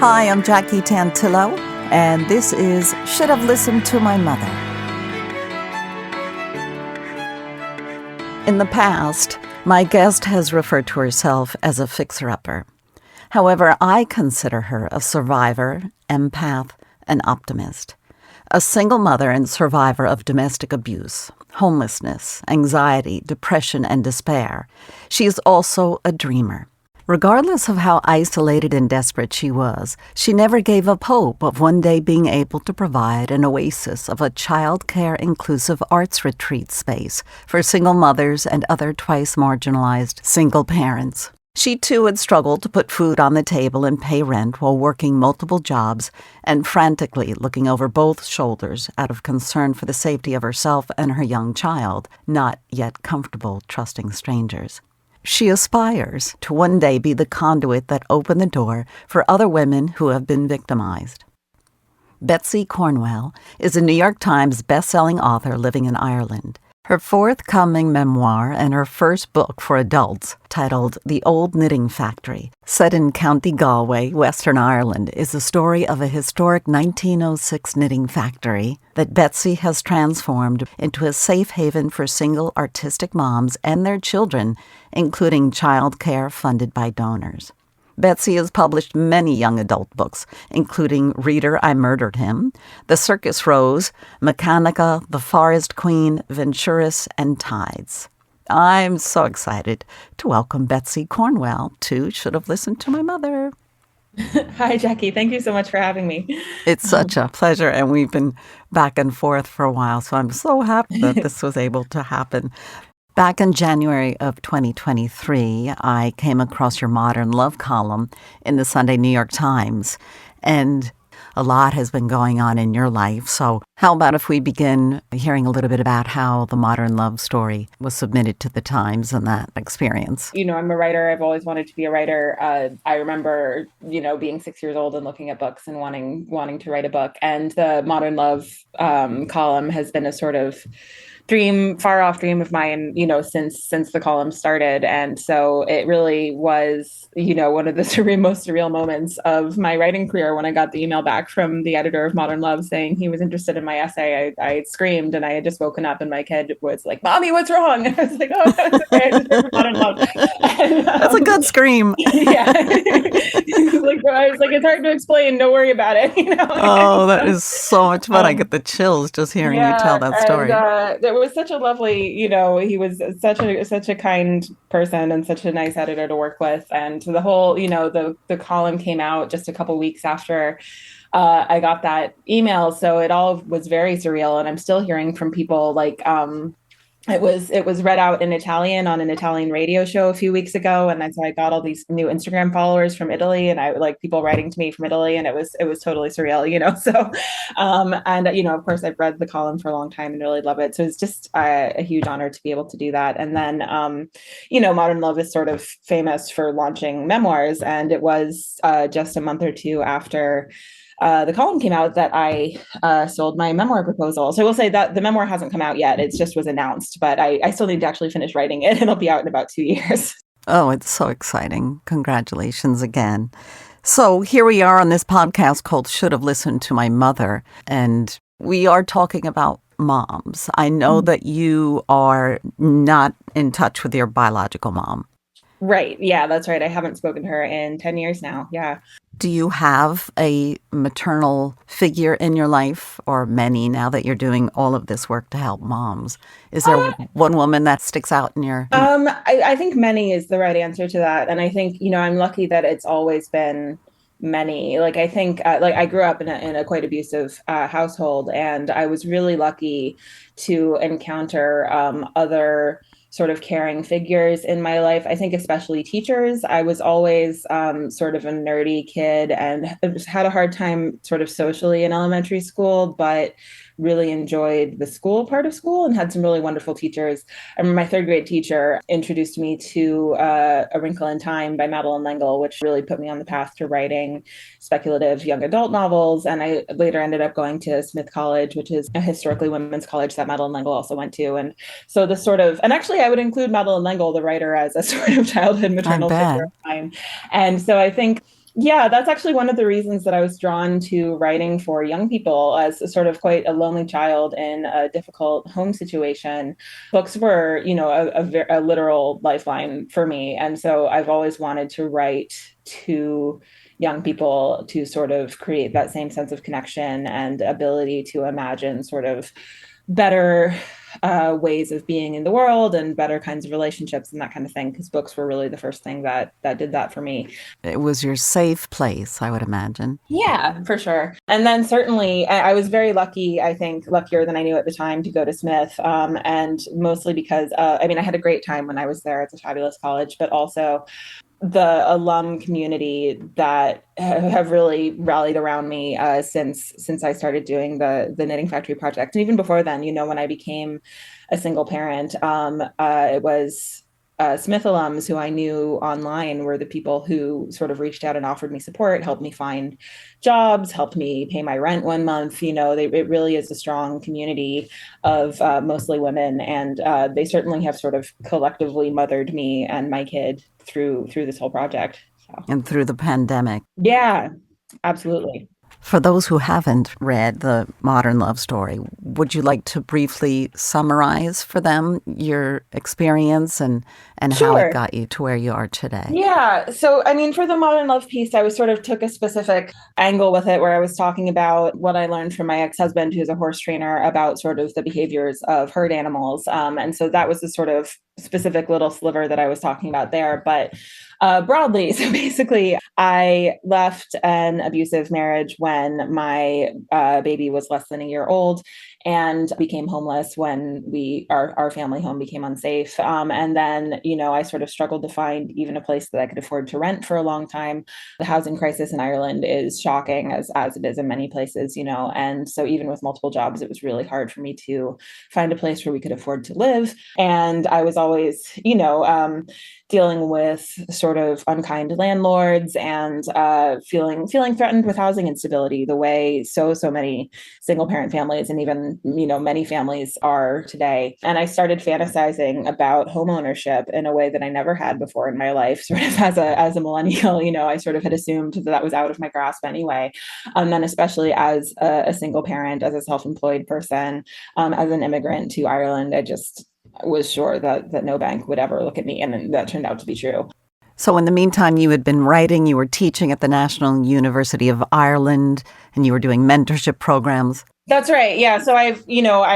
Hi, I'm Jackie Tantillo, and this is Should Have Listened to My Mother. In the past, my guest has referred to herself as a fixer-upper. However, I consider her a survivor, empath, and optimist. A single mother and survivor of domestic abuse, homelessness, anxiety, depression, and despair. She is also a dreamer. Regardless of how isolated and desperate she was, she never gave up hope of one day being able to provide an oasis of a child care inclusive arts retreat space for single mothers and other twice marginalized single parents. She too had struggled to put food on the table and pay rent while working multiple jobs and frantically looking over both shoulders out of concern for the safety of herself and her young child, not yet comfortable trusting strangers. She aspires to one day be the conduit that opened the door for other women who have been victimized. Betsy Cornwell is a New York Times bestselling author living in Ireland. Her forthcoming memoir and her first book for adults, titled The Old Knitting Factory, set in County Galway, Western Ireland, is the story of a historic 1906 knitting factory that Betsy has transformed into a safe haven for single artistic moms and their children, including child care funded by donors. Betsy has published many young adult books, including Reader, I Murdered Him, The Circus Rose, Mechanica, The Forest Queen, Venturus, and Tides. I'm so excited to welcome Betsy Cornwell to Should Have Listened to My Mother. Hi, Jackie. Thank you so much for having me. It's such a pleasure, and we've been back and forth for a while, so I'm so happy that this was able to happen. Back in January of 2023, I came across your Modern Love column in the Sunday New York Times, and a lot has been going on in your life. So how about if we begin hearing a little bit about how the Modern Love story was submitted to the Times and that experience? You know, I'm a writer. I've always wanted to be a writer. I remember, being 6 years old and looking at books and wanting to write a book. And the Modern Love column has been a sort of far off dream of mine, since the column started. And so it really was, one of the most surreal moments of my writing career when I got the email back from the editor of Modern Love saying he was interested in my essay. I screamed, and I had just woken up and my kid was like, "Mommy, what's wrong?" And I was like, "Oh, that's okay. I just wrote Modern Love." And, that's a good scream. Yeah. I was like, "It's hard to explain. Don't worry about it." Oh, that is so much fun. I get the chills just hearing you tell that story. And, it was such a lovely, he was such a kind person and such a nice editor to work with. And the whole, the column came out just a couple weeks after I got that email. So it all was very surreal. And I'm still hearing from people like, it was read out in Italian on an Italian radio show a few weeks ago. And so I got all these new Instagram followers from Italy, and I like people writing to me from Italy, and it was totally surreal, So, of course I've read the column for a long time and really love it. So it's just a huge honor to be able to do that. And then, Modern Love is sort of famous for launching memoirs. And it was just a month or two after the column came out that I sold my memoir proposal. So I will say that the memoir hasn't come out yet. It just was announced, but I still need to actually finish writing it, and it'll be out in about 2 years. Oh, it's so exciting. Congratulations again. So here we are on this podcast called Should Have Listened to My Mother, and we are talking about moms. I know that you are not in touch with your biological mom. Right. Yeah, that's right. I haven't spoken to her in 10 years now. Yeah. Do you have a maternal figure in your life, or many, now that you're doing all of this work to help moms? Is there one woman that sticks out in your... I think many is the right answer to that. And I think, I'm lucky that it's always been many. Like, I think, I grew up in a quite abusive household, and I was really lucky to encounter other sort of caring figures in my life. I think especially teachers. I was always sort of a nerdy kid and had a hard time sort of socially in elementary school, but really enjoyed the school part of school and had some really wonderful teachers. I remember my third grade teacher introduced me to A Wrinkle in Time by Madeleine L'Engle, which really put me on the path to writing speculative young adult novels. And I later ended up going to Smith College, which is a historically women's college that Madeleine L'Engle also went to. And so this sort of, and actually I would include Madeleine L'Engle, the writer, as a sort of childhood maternal figure of mine. And so I think Yeah, that's actually one of the reasons that I was drawn to writing for young people as a sort of quite a lonely child in a difficult home situation. Books were, a literal lifeline for me. And so I've always wanted to write to young people to sort of create that same sense of connection and ability to imagine sort of better ways of being in the world and better kinds of relationships and that kind of thing. Because books were really the first thing that did that for me. It was your safe place, I would imagine. Yeah, for sure. And then certainly, I was very lucky, I think, luckier than I knew at the time to go to Smith. And mostly because, I mean, I had a great time when I was there. It's a fabulous college, but also the alum community that have really rallied around me since I started doing the Knitting Factory project. And even before then, when I became a single parent, it was Smith alums who I knew online were the people who sort of reached out and offered me support, helped me find jobs, helped me pay my rent one month. It really is a strong community of mostly women, and they certainly have sort of collectively mothered me and my kid through this whole project. So. And through the pandemic. Yeah, absolutely. For those who haven't read the modern love story, would you like to briefly summarize for them your experience and how it Sure. got you to where you are today? Yeah. So, I mean, for the modern love piece, I was sort of took a specific angle with it where I was talking about what I learned from my ex-husband, who's a horse trainer, about sort of the behaviors of herd animals. And so that was the sort of specific little sliver that I was talking about there. But broadly, so basically, I left an abusive marriage when my baby was less than a year old and became homeless when our family home became unsafe. And then, I sort of struggled to find even a place that I could afford to rent for a long time. The housing crisis in Ireland is shocking as it is in many places, and so even with multiple jobs, it was really hard for me to find a place where we could afford to live. And I was always, dealing with sort of unkind landlords and feeling threatened with housing instability, the way so many single parent families and even many families are today. And I started fantasizing about home ownership in a way that I never had before in my life, sort of as a millennial. I sort of had assumed that was out of my grasp anyway. And then especially as a single parent, as a self-employed person, as an immigrant to Ireland, I just was sure that no bank would ever look at me, and that turned out to be true. So, in the meantime, you had been writing, you were teaching at the National University of Ireland, and you were doing mentorship programs. That's right. Yeah. So I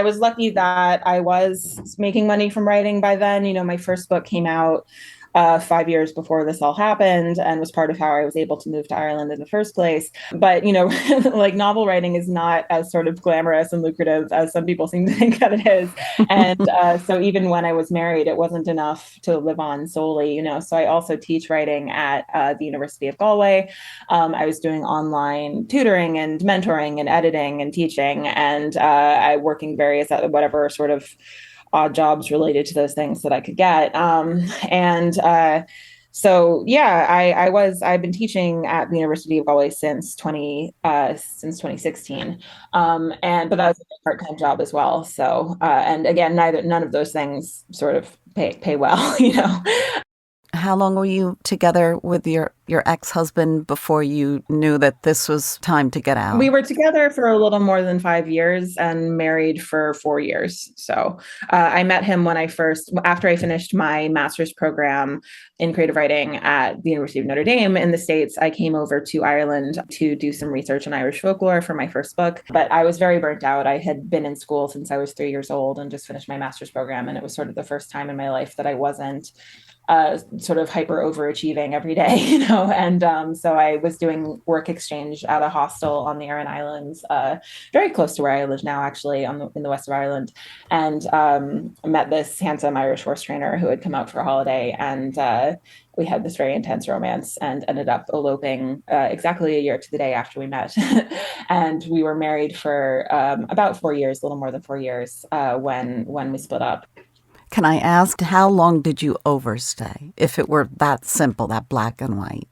was lucky that I was making money from writing by then. My first book came out 5 years before this all happened and was part of how I was able to move to Ireland in the first place. But, like novel writing is not as sort of glamorous and lucrative as some people seem to think that it is. And so even when I was married, it wasn't enough to live on solely. So I also teach writing at the University of Galway. I was doing online tutoring and mentoring and editing and teaching, and I working various whatever sort of odd jobs related to those things that I could get. And so yeah, I've been teaching at the University of Galway since 2016, and but that was a part-time job as well. So and again, none of those things sort of pay well, How long were you together with your ex-husband before you knew that this was time to get out? We were together for a little more than 5 years and married for 4 years. So I met him after I finished my master's program in creative writing at the University of Notre Dame in the States. I came over to Ireland to do some research on Irish folklore for my first book, but I was very burnt out. I had been in school since I was 3 years old and just finished my master's program. And it was sort of the first time in my life that I wasn't sort of hyper overachieving every day, and so I was doing work exchange at a hostel on the Aran Islands, very close to where I live now, actually, in the west of Ireland, and met this handsome Irish horse trainer who had come out for a holiday, and we had this very intense romance and ended up eloping exactly a year to the day after we met. And we were married for about 4 years, a little more than 4 years, when we split up. Can I ask, how long did you overstay? If it were that simple, that black and white.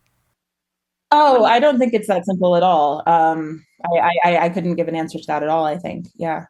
Oh, I don't think it's that simple at all. I couldn't give an answer to that at all, I think. Yeah.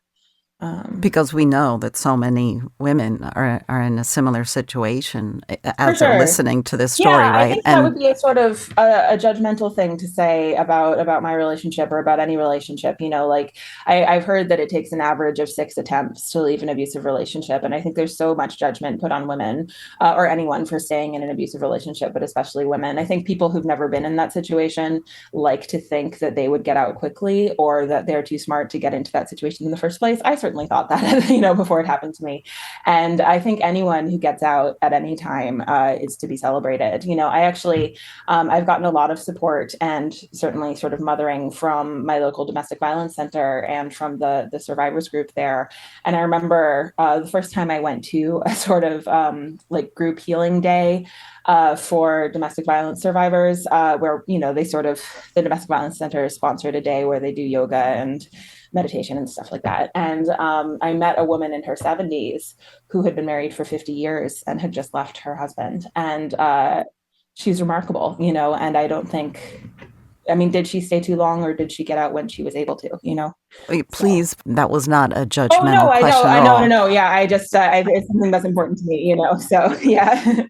Because we know that so many women are in a similar situation For as they're sure. listening to this story, Yeah, I right? think that would And be a sort of a judgmental thing to say about my relationship or about any relationship. Like I've heard that it takes an average of 6 attempts to leave an abusive relationship, and I think there's so much judgment put on women or anyone for staying in an abusive relationship, but especially women. I think people who've never been in that situation like to think that they would get out quickly or that they're too smart to get into that situation in the first place. I certainly thought that, before it happened to me. And I think anyone who gets out at any time is to be celebrated. I actually, I've gotten a lot of support and certainly sort of mothering from my local domestic violence center and from the survivors group there. And I remember the first time I went to a sort of like group healing day for domestic violence survivors, where they sort of the domestic violence center sponsored a day where they do yoga and meditation and stuff like that. And I met a woman in her 70s who had been married for 50 years and had just left her husband. And she's remarkable, and I don't think, I mean, did she stay too long or did she get out when she was able to? So. please, that was not a Oh no, judgmental I know, question at I know, no, all. no, yeah. I just, it's something that's important to me. So yeah.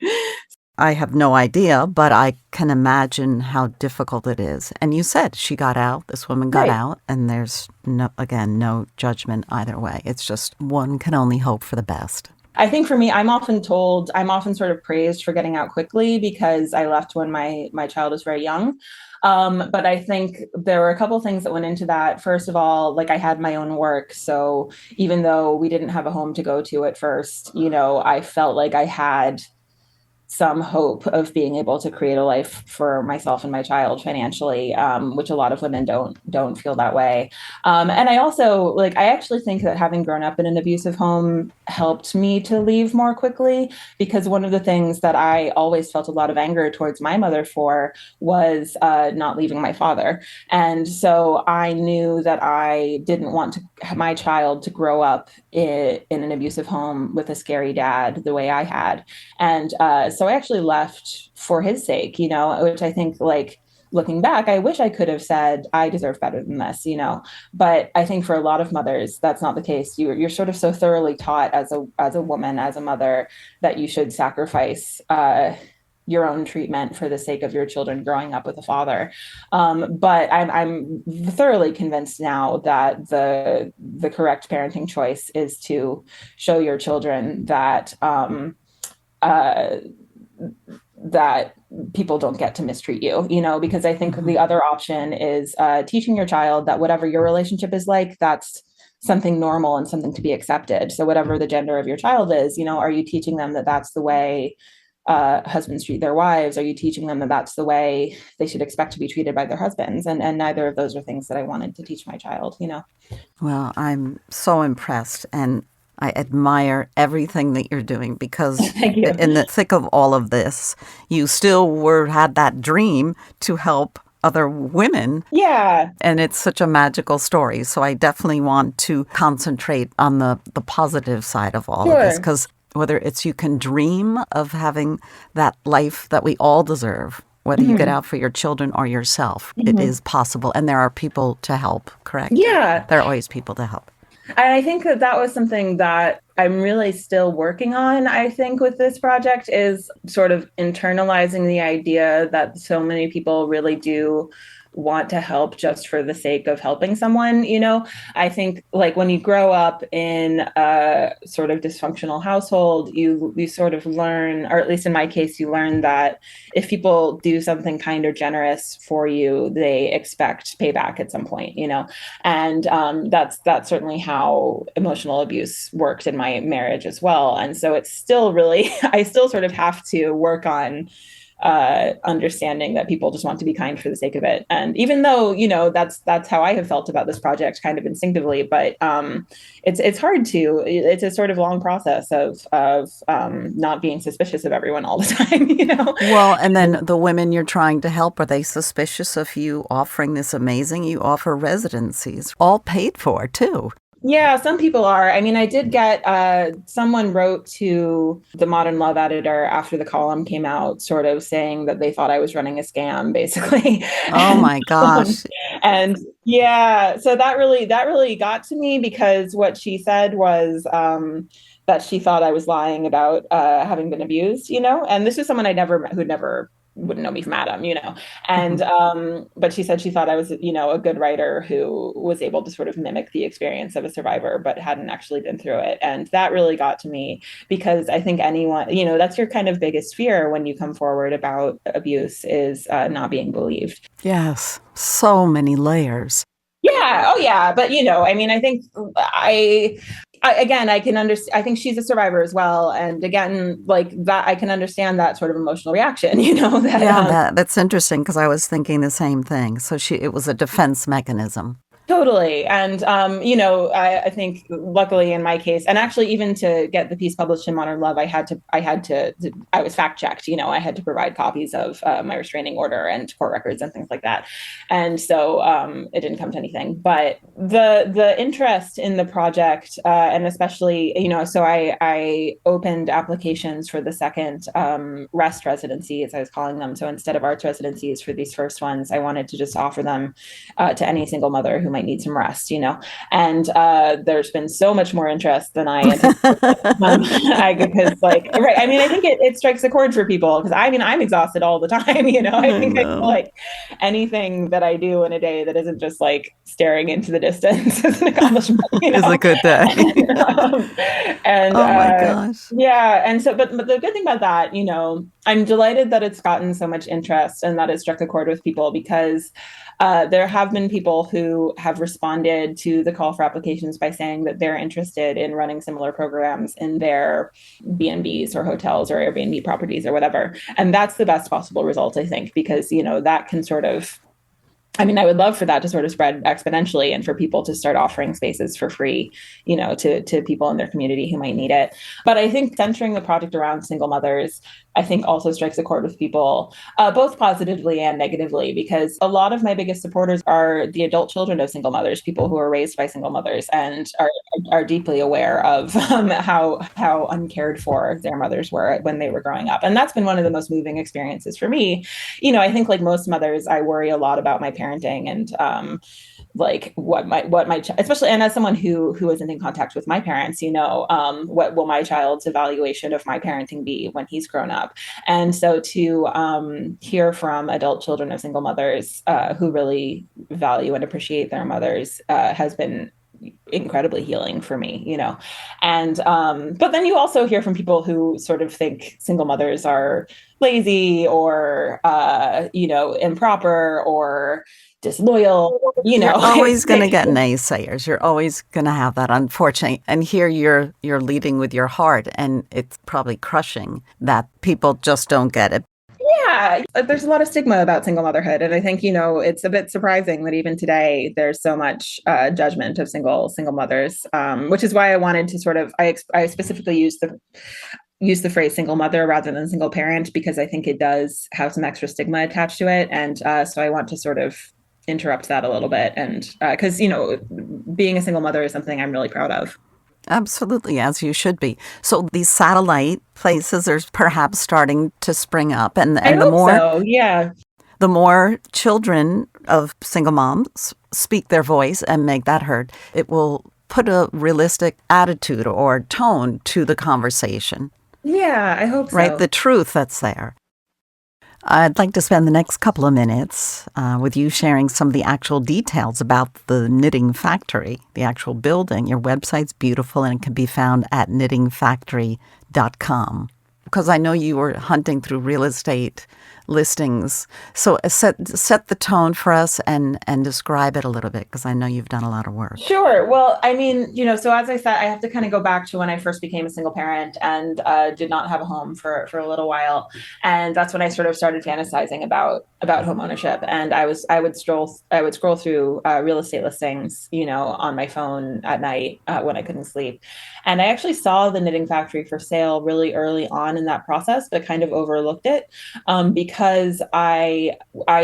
I have no idea, but I can imagine how difficult it is. And you said she got out, this woman got Right. out, and there's no, again, no judgment either way. It's just one can only hope for the best. I think for me, I'm often sort of praised for getting out quickly because I left when my child was very young. But I think there were a couple of things that went into that. First of all, like I had my own work, so even though we didn't have a home to go to at first, I felt like I had some hope of being able to create a life for myself and my child financially, which a lot of women don't feel that way. And I also I actually think that having grown up in an abusive home helped me to leave more quickly because one of the things that I always felt a lot of anger towards my mother for was not leaving my father. And so I knew that I didn't want my child to grow up in an abusive home with a scary dad the way I had. And so I actually left for his sake, which I think looking back, I wish I could have said, I deserve better than this. But I think for a lot of mothers, that's not the case. You're sort of so thoroughly taught as a woman, as a mother, that you should sacrifice your own treatment for the sake of your children growing up with a father. But I'm thoroughly convinced now that the correct parenting choice is to show your children uh, that people don't get to mistreat you, because I think the other option is teaching your child that whatever your relationship is like, that's something normal and something to be accepted. So whatever the gender of your child is, are you teaching them that that's the way husbands treat their wives? Are you teaching them that that's the way they should expect to be treated by their husbands? And neither of those are things that I wanted to teach my child. Well, I'm so impressed and I admire everything that you're doing because Thank you. in the thick of all of this, you still had that dream to help other women. Yeah. And it's such a magical story. So I definitely want to concentrate on the positive side of all of this Sure. because whether it's you can dream of having that life that we all deserve, whether you get Mm-hmm. out for your children or yourself, it Mm-hmm. is possible. And there are people to help, correct? Yeah. There are always people to help. And I think that was something that I'm really still working on, I think, with this project is sort of internalizing the idea that so many people really do want to help just for the sake of helping someone. I think when you grow up in a sort of dysfunctional household, you sort of learn, or at least in my case, you learn that if people do something kind or generous for you, they expect payback at some point. And that's certainly how emotional abuse worked in my marriage as well. And so it's still really, I still sort of have to work on understanding that people just want to be kind for the sake of it. And even though that's how I have felt about this project, kind of instinctively, but it's hard to. It's a sort of long process of not being suspicious of everyone all the time. Well, and then the women you're trying to help, are they suspicious of you offering this amazing? You offer residencies, all paid for too. Yeah, some people are. I mean, I did get someone wrote to the Modern Love editor after the column came out, sort of saying that they thought I was running a scam, basically. Oh and my gosh. and Yeah, so that really got to me because what she said was that she thought I was lying about having been abused, and this is someone I never met who'd never wouldn't know me from Adam, and Mhm. but she said she thought I was, a good writer who was able to sort of mimic the experience of a survivor, but hadn't actually been through it, and that really got to me because I think anyone, that's your kind of biggest fear when you come forward about abuse is not being believed. Yes, so many layers. Yeah. Oh, yeah. But I mean, I think again, I can understand. I think she's a survivor as well, and again, like that, I can understand that sort of emotional reaction. That Yeah, that's interesting because I was thinking the same thing. So it was a defense mechanism. Totally. And, I think luckily in my case, and actually even to get the piece published in Modern Love, I was fact checked, I had to provide copies of my restraining order and court records and things like that. And so it didn't come to anything. But the interest in the project, and especially, so I opened applications for the second rest residency, as I was calling them. So instead of arts residencies for these first ones, I wanted to just offer them to any single mother who might need some rest, And there's been so much more interest than I anticipated. Because, like, right. I mean, I think it strikes a chord for people because I mean, I'm exhausted all the time, I I think I feel know. like anything that I do in a day that isn't just like staring into the distance is an accomplishment, It's a good day. um, and Oh my gosh. yeah, and so, but the good thing about that, I'm delighted that it's gotten so much interest and that it struck a chord with people because there have been people who have responded to the call for applications by saying that they're interested in running similar programs in their B&Bs or hotels or Airbnb properties or whatever. And that's the best possible result, I think, because, that can sort of, I mean, I would love for that to sort of spread exponentially and for people to start offering spaces for free, to people in their community who might need it. But I think centering the project around single mothers, I think also strikes a chord with people, both positively and negatively, because a lot of my biggest supporters are the adult children of single mothers, people who are raised by single mothers and are deeply aware of how uncared for their mothers were when they were growing up. And that's been one of the most moving experiences for me. I think like most mothers, I worry a lot about my parenting and like especially, and as someone who isn't in contact with my parents, what will my child's evaluation of my parenting be when he's grown up? And so to hear from adult children of single mothers who really value and appreciate their mothers has been incredibly healing for me, and but then you also hear from people who sort of think single mothers are lazy or improper or disloyal, You're it's always going to get naysayers. You're always going to have that, unfortunately. And here you're leading with your heart, and it's probably crushing that people just don't get it. yeah, there's a lot of stigma about single motherhood, and I think it's a bit surprising that even today there's so much judgment of single mothers, which is why I wanted to sort of I specifically use the phrase single mother rather than single parent because I think it does have some extra stigma attached to it, and so I want to sort of interrupt that a little bit, and because being a single mother is something I'm really proud of. Absolutely, as you should be. So these satellite places are perhaps starting to spring up, and I and hope so. Yeah. the more children of single moms speak their voice and make that heard, it will put a realistic attitude or tone to the conversation, Yeah, I hope right? so. The truth that's there. I'd like to spend the next couple of minutes with you sharing some of the actual details about the Knitting Factory, the actual building. Your website's beautiful and it can be found at knittingfactory.com. Because I know you were hunting through real estate listings. So set the tone for us and describe it a little bit because I know you've done a lot of work. Sure. Well, I mean, so as I said, I have to kind of go back to when I first became a single parent and did not have a home for a little while, and that's when I sort of started fantasizing about home ownership. And I would scroll through real estate listings, on my phone at night when I couldn't sleep, and I actually saw the Knitting Factory for sale really early on in that process, but kind of overlooked it because I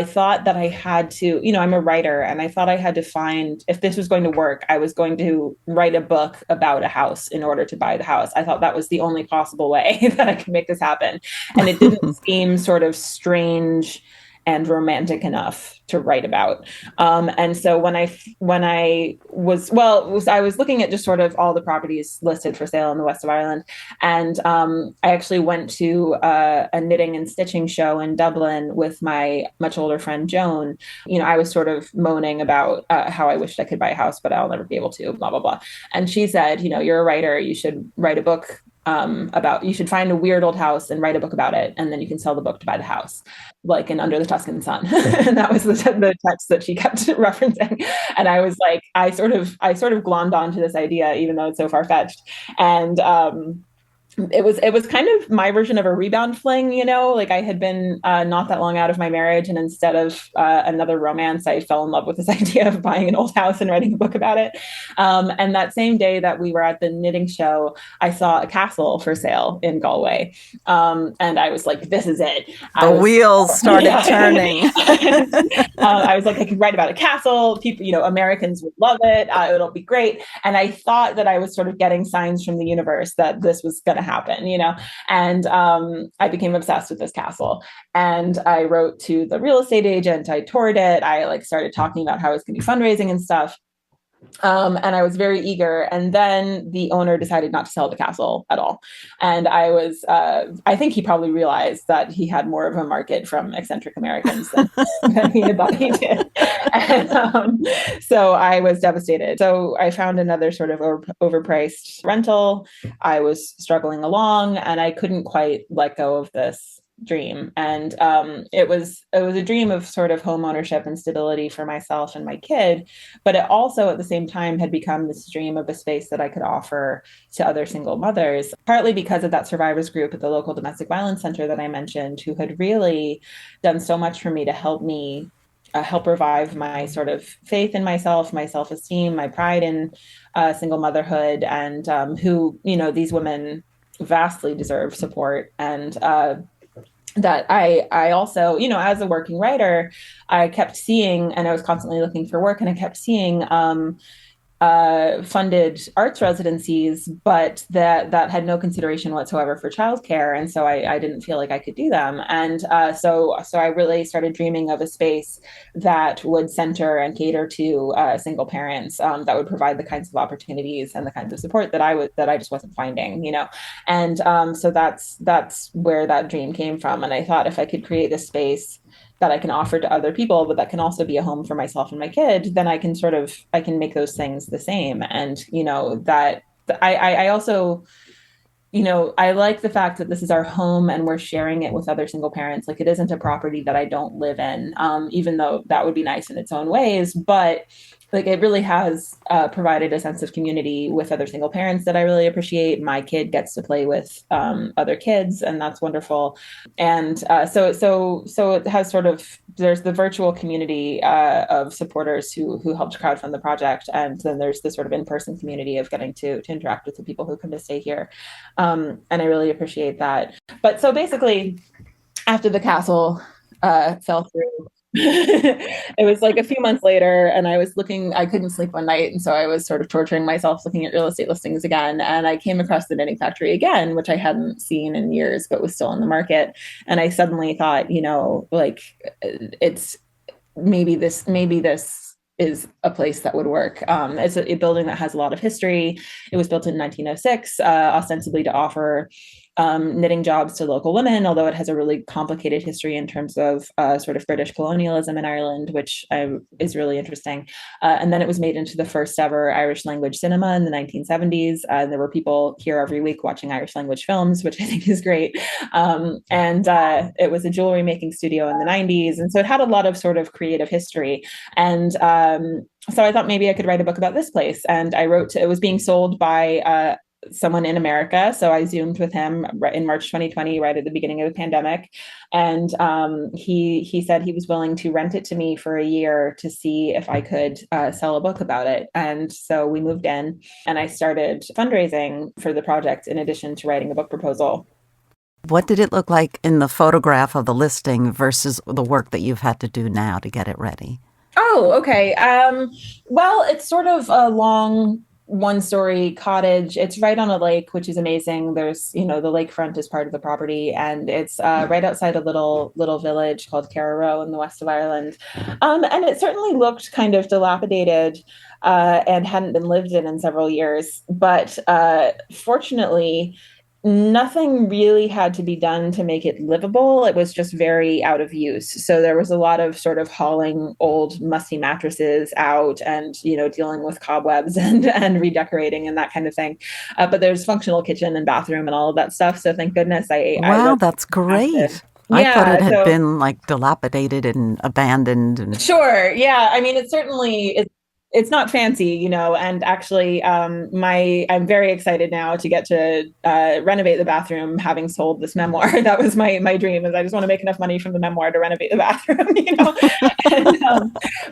thought that I had to, I'm a writer and I thought I had to find, if this was going to work, I was going to write a book about a house in order to buy the house. I thought that was the only possible way that I could make this happen. And it didn't seem sort of strange and romantic enough to write about. And so I was looking at just sort of all the properties listed for sale in the west of Ireland, and I actually went to a knitting and stitching show in Dublin with my much older friend Joan. I was sort of moaning about how I wished I could buy a house, but I'll never be able to, blah, blah, blah. And she said, you're a writer, you should write a book you should find a weird old house and write a book about it, and then you can sell the book to buy the house, like in Under the Tuscan Sun. And that was the text that she kept referencing. And I was like, I sort of glommed onto this idea, even though it's so far-fetched. And it was kind of my version of a rebound fling, like I had been not that long out of my marriage, and instead of another romance, I fell in love with this idea of buying an old house and writing a book about it. And that same day that we were at the knitting show, I saw a castle for sale in Galway, and I was like, this is it. The wheels started turning. I was like, I could write about a castle. People, Americans would love it. It'll be great. And I thought that I was sort of getting signs from the universe that this was going to happen, and I became obsessed with this castle, and I wrote to the real estate agent. I toured it. I started talking about how I was going to be fundraising and stuff. And I was very eager. And then the owner decided not to sell the castle at all. And I think he probably realized that he had more of a market from eccentric Americans than he had thought he did. And so I was devastated. So I found another sort of overpriced rental. I was struggling along, and I couldn't quite let go of this dream. And it was a dream of sort of home ownership and stability for myself and my kid, but it also at the same time had become this dream of a space that I could offer to other single mothers, partly because of that survivors group at the local domestic violence center that I mentioned, who had really done so much for me to help revive my sort of faith in myself, my self-esteem, my pride in single motherhood, and who, these women vastly deserve support. And that I also, as a working writer, I kept seeing, and I was constantly looking for work, and I kept seeing funded arts residencies, but that had no consideration whatsoever for childcare. And so I didn't feel like I could do them. And so I really started dreaming of a space that would center and cater to single parents, that would provide the kinds of opportunities and the kinds of support that I just wasn't finding, And so that's where that dream came from. And I thought, if I could create this space that I can offer to other people, but that can also be a home for myself and my kid, then I can make those things the same. And, that I also, I like the fact that this is our home and we're sharing it with other single parents. Like, it isn't a property that I don't live in, even though that would be nice in its own ways. But it really has provided a sense of community with other single parents that I really appreciate. My kid gets to play with other kids, and that's wonderful. And so it has sort of, there's the virtual community of supporters who helped crowdfund the project, and then there's this sort of in-person community of getting to interact with the people who come to stay here, and I really appreciate that. But so basically, after the castle fell through, it was like a few months later, and I couldn't sleep one night. And so I was sort of torturing myself looking at real estate listings again. And I came across the Knitting Factory again, which I hadn't seen in years, but was still in the market. And I suddenly thought, it's maybe this is a place that would work. It's a building that has a lot of history. It was built in 1906, ostensibly to offer knitting jobs to local women, although it has a really complicated history in terms of sort of British colonialism in Ireland, which is really interesting. And then it was made into the first ever Irish language cinema in the 1970s. There were people here every week watching Irish language films, which I think is great. And it was a jewelry making studio in the 90s. And so it had a lot of sort of creative history. And so I thought maybe I could write a book about this place. And it was being sold by someone in America. So I Zoomed with him in March 2020, right at the beginning of the pandemic. And he said he was willing to rent it to me for a year to see if I could sell a book about it. And so we moved in, and I started fundraising for the project in addition to writing a book proposal. What did it look like in the photograph of the listing versus the work that you've had to do now to get it ready? Oh, okay. Well, it's sort of a long one-story cottage. It's right on a lake, which is amazing. There's, the lakefront is part of the property, and it's right outside a little village called Carrow in the west of Ireland. And it certainly looked kind of dilapidated and hadn't been lived in several years. But fortunately, nothing really had to be done to make it livable. It was just very out of use. So there was a lot of sort of hauling old musty mattresses out and, dealing with cobwebs and redecorating and that kind of thing. But there's functional kitchen and bathroom and all of that stuff. So thank goodness Wow, that's great. I thought it had been like dilapidated and abandoned. Sure. Yeah. I mean, it's not fancy, and actually I'm very excited now to get to renovate the bathroom, having sold this memoir. That was my dream, is I just want to make enough money from the memoir to renovate the bathroom, and,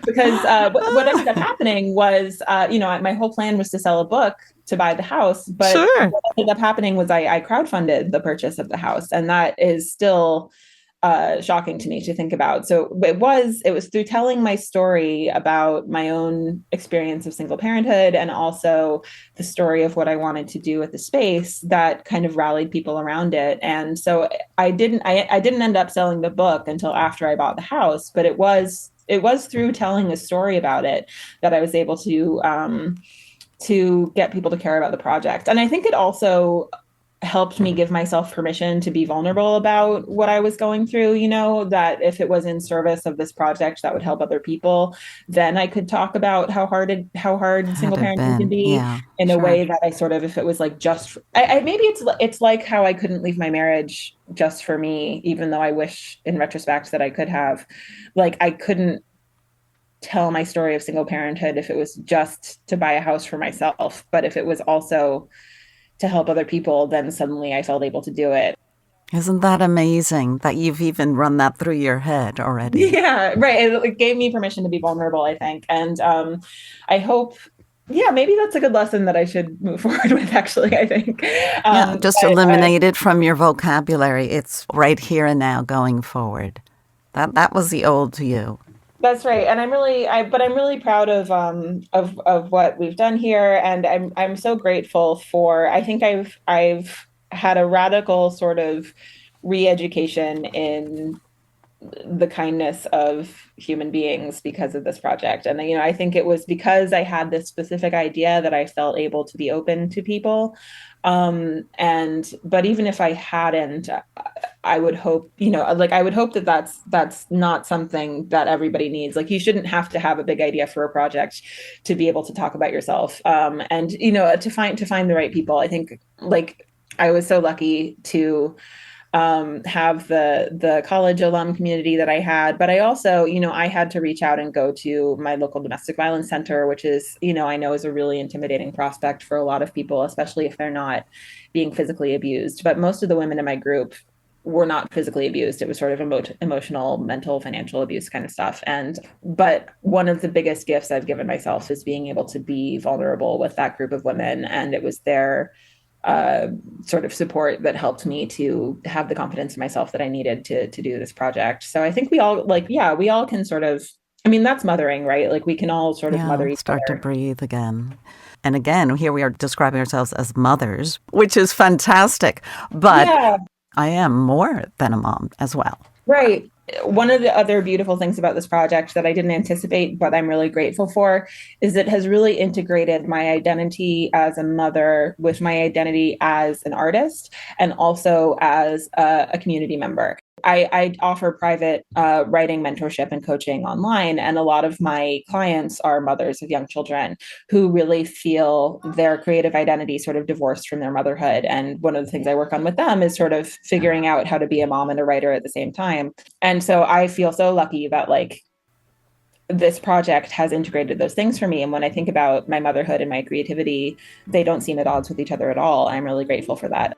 because what ended up happening was, my whole plan was to sell a book to buy the house, but sure. What ended up happening was I crowdfunded the purchase of the house, and that is still shocking to me to think about. So it was through telling my story about my own experience of single parenthood, and also the story of what I wanted to do with the space, that kind of rallied people around it. And so I didn't end up selling the book until after I bought the house, but it was through telling a story about it that I was able to get people to care about the project. And I think it also helped me give myself permission to be vulnerable about what I was going through, that if it was in service of this project that would help other people, then I could talk about how hard single parenting can be, in a way that I sort of, if it was like just, maybe it's like how I couldn't leave my marriage just for me, even though I wish in retrospect that I could have, like, I couldn't tell my story of single parenthood if it was just to buy a house for myself, but if it was also to help other people, then suddenly I felt able to do it. Isn't that amazing that you've even run that through your head already? Yeah, right. It gave me permission to be vulnerable, I think. And I hope, maybe that's a good lesson that I should move forward with, actually, I think. Just eliminate it from your vocabulary. It's right here and now going forward. That was the old you. That's right, and I'm really proud of what we've done here, and I'm so grateful for. I think I've had a radical sort of re-education in the kindness of human beings because of this project. And I think it was because I had this specific idea that I felt able to be open to people. But even if I hadn't, I would hope, I would hope that that's not something that everybody needs. Like, you shouldn't have to have a big idea for a project to be able to talk about yourself. And to find the right people. I think, like, I was so lucky to have the college alum community that I had, but I also, I had to reach out and go to my local domestic violence center, which is, I know is a really intimidating prospect for a lot of people, especially if they're not being physically abused. But most of the women in my group were not physically abused. It was sort of emotional, mental, financial abuse kind of stuff. But one of the biggest gifts I've given myself is being able to be vulnerable with that group of women. And it was their sort of support that helped me to have the confidence in myself that I needed to do this project. So I think we all can sort of, that's mothering, right? Like, we can all sort of mother each other. Start to breathe again. And again, here we are describing ourselves as mothers, which is fantastic. But I am more than a mom as well. Right. One of the other beautiful things about this project that I didn't anticipate, but I'm really grateful for, is it has really integrated my identity as a mother with my identity as an artist, and also as a community member. I offer private writing mentorship and coaching online, and a lot of my clients are mothers of young children who really feel their creative identity sort of divorced from their motherhood. And one of the things I work on with them is sort of figuring out how to be a mom and a writer at the same time. And so I feel so lucky that, like, this project has integrated those things for me. And when I think about my motherhood and my creativity, they don't seem at odds with each other at all. I'm really grateful for that.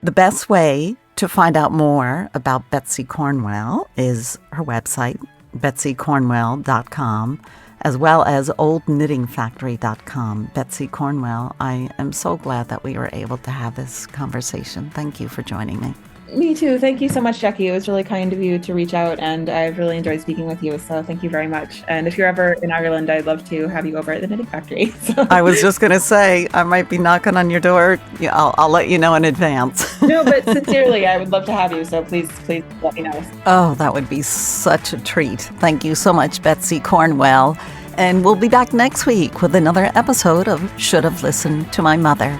The best way to find out more about Betsy Cornwell is her website, betsycornwell.com, as well as oldknittingfactory.com. Betsy Cornwell, I am so glad that we were able to have this conversation. Thank you for joining me. Me too. Thank you so much, Jackie. It was really kind of you to reach out, and I've really enjoyed speaking with you. So thank you very much. And if you're ever in Ireland, I'd love to have you over at the Knitting Factory. So. I was just going to say, I might be knocking on your door. Yeah, I'll let you know in advance. No, but sincerely, I would love to have you. So please let me know. Oh, that would be such a treat. Thank you so much, Betsy Cornwell. And we'll be back next week with another episode of Should Have Listened to My Mother.